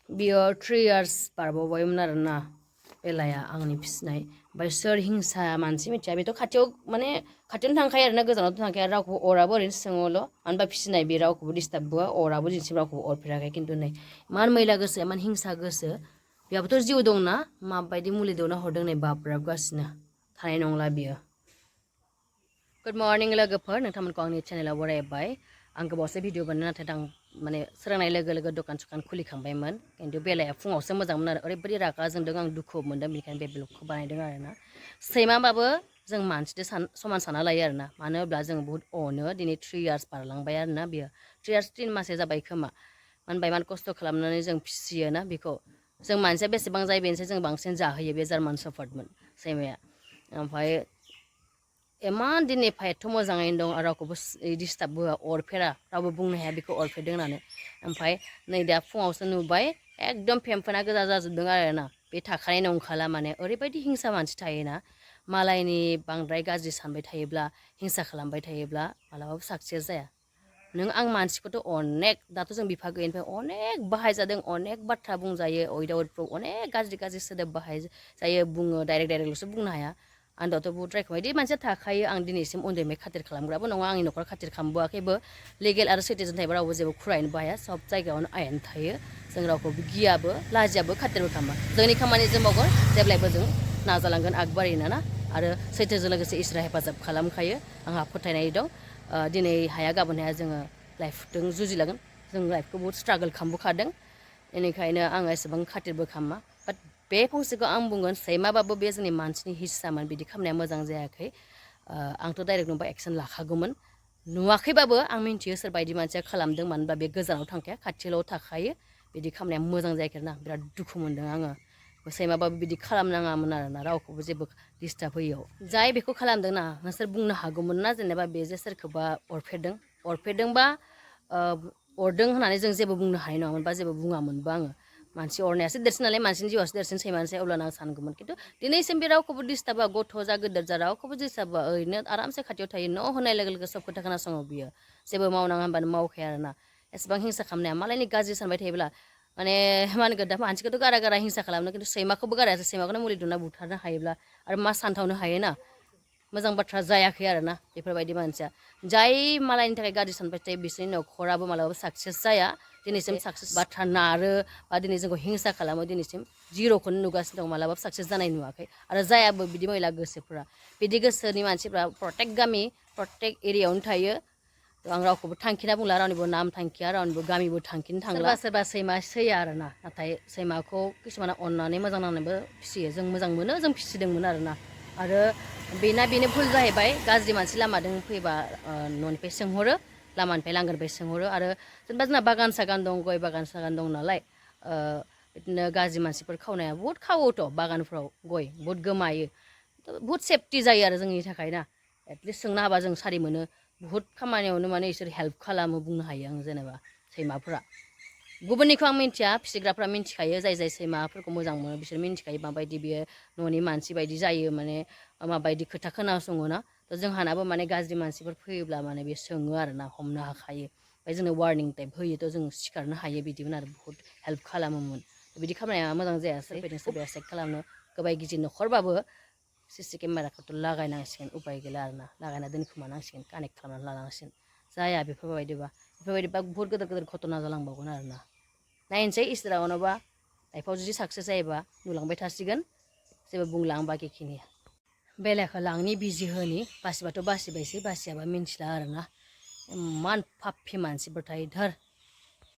बियो 3 years बारबावबायमोन आरोना बेलाया आंनि फिसिनाय ओमफ्राय सोर हिंसा मानसि मिथिया बेथ' खाथियाव माने खाथियावनो थांखायो आरोना गोजानावथ' थांखाया रावखौबो अराबो ओरैनो सोङोल' मानो होनबा फिसिनाय बे रावखौबो डिस्टार्ब बुआ अराबो दिनैसिम रावखौबो अरफेराखै खिन्थु नै इमान मैला गोसो इमान हिंसा गोसो बेहाबोथ' जिउ दंना माबायदि मुलि दौना हरदों नै बाब्राबगासिनो थानाय नंला बियो गुड मर्निं लोगोफोर नोंथांमोनखौ आंनि चेनेलाव बरायबाय आं गोबावसो भिडिअ बानायनो नाथाय आं माने सोरांनाय लोगो लोगो दखान सखान खुलिखांबायमोन खिन्थु बेलाया फुङावसो मोजांमोन आरो ओरैबायदि रागा जोंदों आं दुखु मोन्दों बेनिखायनो बे ब्लगखौ बानायदों आरोना सैमाबाबो जों मानसिजों समान सानना लायो आरोना मानो होनब्ला जों बुहुत अनो दिनै 3 years बारलांबाय आरोना बियो 3 years 3 माससो जाबाय खोमा मानो होनबा इमान खस्थ' खालामनानै जों फिसियोना बेखौ जों मानसिया बेसेबां जायो बेनिसाय जों बांसिन जाहोयो बे जार्मान शेफार्डमोन सैमाया ओमफ्राय इमान दिनै एथ' मोजाङैनो दं आरो रावखौबो डिस्टार्ब होआ अरफेरा रावबो बुंनो हाया बेखौ अरफेरदों होननानै ओमफ्राय नै दा फुङावसो नुबाय एकदम फेम्फोना गोजा जाजोबदों आरोना बे थाखानाय नंखाला माने ओरैबायदि हिंसा मानसि थायोना मालायनि बांद्राय गाज्रि सानबाय थायोब्ला हिंसा खालामबाय थायोब्ला मालाबाबो साक्सेस जाया नों आं मानसिखौथ' अनेक दाथ' जों बिफा गैयिनिफ्राय अनेक बाहायजादों अनेक बाथ्रा बुंजायो अइदाउटफ्राव अनेक गाज्रि गाज्रि सोदोब बाहायजायो बुङो डाइरेक्टल'सो बुंनो हाया आं दाथ' बुहुत रायखांबाय बिदि मानसिया थाखायो आं दिनैसिम उन्दैनिफ्राय खाथिर खालामग्राबो नङा आंनि न'खराव खाथिर खालामबोआखैबो लिगेल आरो सैथोजों थायोबा रावबो जेबो खुरायनोबो हाया सब जायगायावनो आयेन थायो जों रावखौबो गियाबो लाजियाबो खाथिरबो खालामा जोंनि खामानि जों मावगोन जेब्लायबो जों नाजालांगोन आगबारिनो ना आरो सैथोजों लोगोसे इसोरा हेफाजाब खालामखायो आंहा फोथायनाय दं दिनै हाया गाबोन हाया जोङो लाइफजों जुजिलांगोन जों लाइफखौ बहुद स्ट्रागोल खालामबोखादों बेनिखायनो आङो एसेबां खाथिरबो खालामा बाट बे फंसेखौ आं बुंगोन सैमाबाबो बे जोंनि मानसिनि हिस्सामोन बिदि खालामनाया मोजां जायाखै आंथ' डाइरेक्ट नुबा एक्सन लाखागौमोन नुवाखैबाबो आं मिन्थियो सोरबायदि मानसिया खालामदों मानो होनबा बे गोजानाव थांखाया खाथियाव थाखायो बिदि खालामनाया मोजां जायाखै आरोना बिराद दुखु मोन्दों आङो सैमाबाबो बिदि खालामनाङामोन आरोना रावखौबो जेबो डिस्टार्ब होयियाव जाय बेखौ खालामदों ना नोंसोर बुंनो हागौमोन ना जेनेबा बे जे सोरखौबा अरफेरदोंबा अरदों होननानै जों जेबो बुंनो हानाय नङामोन बा जेबो बुङामोनबो आङो मानसि अरनायासो देरसिन नालाय मानसिनि जिउआसो देरसिन सैमानिसाय अब्लानो आं सानगौमोन खिन्थु दिनैसिम बे रावखौबो डिस्टार्ब होआ गथ' जा गिदिर जा रावखौबो डिस्टार्ब होआ ओरैनो आरामसे खाथियाव थायो न' होनाय लोगो लोगो सब खोथा खोनासङो बियो जेबो मावनाङा होनबानो मावखाया आरोना एसेबां हिंसा खालामनाया मालायनि गाज्रि सानबाय थायोब्ला माने मा होनगोन दा मानसिखौथ' गारा हिंसा खालामनो खिन्थु सैमाखौबो गारायासो सैमाखौनो मुलि दुना बुथारनो हायोब्ला आरो मा सानथावनो हायोना मोजां बाथ्रा जायाखै आरोना बेफोरबायदि मानसिया जाय मालायनि थाखाय गाज्रि सानबाय थायो बिसोरनि न'खराबो मालाबाबो साक्सेस जाया दिनैसिम साक्सेस बाथ्रा नारो बा दिनै जोंखौ हिंसा खालामो दिनैसिम जिर'खौनो नुगासिनो दं मालाबाबो साक्सेस जानाय नुवाखै आरो जायाबो बिदि मैला गोसोफ्रा बिदि गोसोनि मानसिफ्रा प्रटेक्ट गामि प्रटेक्ट एरियायावनो थायो आं रावखौबो थांखिना बुंला रावनिबो नाम थांखिया रावनिबो गामिबो थांखिनो थांला सोरबा सैमा सैया आरोना नाथाय सैमाखौ किसुमाना अननानै मोजां नांनानैबो फिसियो जों मोजां मोनो जों फिसिदोंमोन आरोना आरो बेनो भुल जाहैबाय गाज्रि मानसि लामाजों फैबा न'निफ्राय सोंहरो लामानिफ्राय लांगोनिफ्राय सोंहरो आरो जेनेबा जोंना बागान सागान दं गय बागान सागान दं नालाय बिदिनो गाज्रि मानसिफोर खावनाया बुहुद खावोथ' बागानफ्राव गय बुहुद गोमायो बुहुद सेफटि जायो आरो जोंनि थाखाय ना एटलिस्ट सोंना होबा जों सारि मोनो बुहुद खामानियावनो माने इसोर हेल्प खालामो बुंनो हायो आं जेनेबा सैमाफ्रा गुबुननिखौ आं मिन्थिया फिसिग्राफ्रा मिन्थिखायो जाय जाय सैमाफोरखौ मोजां मोनो बिसोर मिन्थिखायो माबायदि बियो न'नि मानसि बायदि जायो माने माबायदि खोथा खोनासङो ना थ' जोंहानाबो माने गाज्रि मानसिफोर फैयोब्ला माने बे सोङो आरो ना हमनो हाखायो ओमफ्राय जोंनो वार्निं टाइप होयो थ' जों सिखारनो हायो बिदिमोन आरो बुहुद हेल्प खालामोमोन बिदि खालामनाया मोजां जायासै फैदों सोरबाया साइड खालामनो गोबाय गिदिर न'खरबाबो सिसि केमेराखौथ' लागायनांसिगोन उपाय गैला आरोना लागायना दोनखोमानांसिगोन कानेक्ट खालामनानै लानांसिगोन जाया बेफोरबायदिबा बुहुद गिदिर गिदिर घटना जालांबावगोन आरोना नायनोसै इसोरा अनावबा लाइफआव जुदि साक्सेस जायोबा नुलांबाय थासिगोन जेबो बुंला आं बाखिखिनि बेलेगखौ लांनि बिजि होनि बासिबाथ' बासिबायसै बासियाबा मिन्थिला आरोना इमान फाफि मानसिफोर थायो धोर